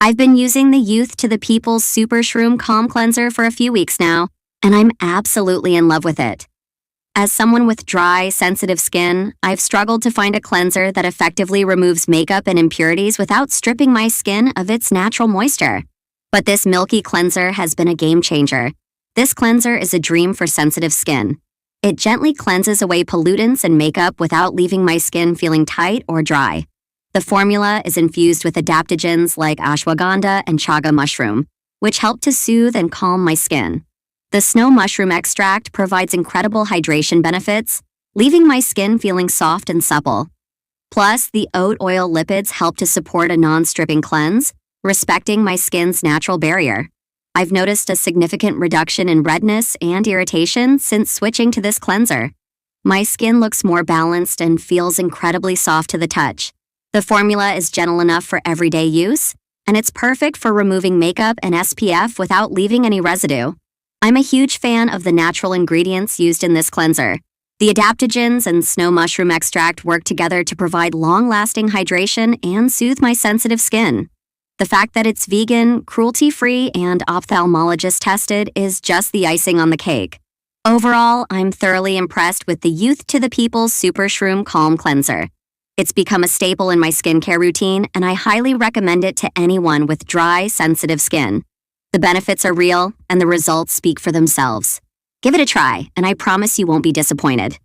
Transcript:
I've been using the YouthToThePeople SupershroomCalmCleanser for a few weeks now, and I'm absolutely in love with it. As someone with dry, sensitive skin, I've struggled to find a cleanser that effectively removes makeup and impurities without stripping my skin of its natural moisture. But this milky cleanser has been a game changer. This cleanser is a dream for sensitive skin. It gently cleanses away pollutants and makeup without leaving my skin feeling tight or dry. The formula is infused with adaptogens like ashwagandha and chaga mushroom, which help to soothe and calm my skin. The snow mushroom extract provides incredible hydration benefits, leaving my skin feeling soft and supple. Plus, the oat oil lipids help to support a non-stripping cleanse, respecting my skin's natural barrier. I've noticed a significant reduction in redness and irritation since switching to this cleanser. My skin looks more balanced and feels incredibly soft to the touch. The formula is gentle enough for everyday use, and it's perfect for removing makeup and SPF without leaving any residue. I'm a huge fan of the natural ingredients used in this cleanser. The adaptogens and snow mushroom extract work together to provide long-lasting hydration and soothe my sensitive skin. The fact that it's vegan, cruelty-free, and ophthalmologist-tested is just the icing on the cake. Overall, I'm thoroughly impressed with the YouthToThePeople SupershroomCalmCleanser. It's become a staple in my skincare routine, and I highly recommend it to anyone with dry, sensitive skin. The benefits are real, and the results speak for themselves. Give it a try, and I promise you won't be disappointed.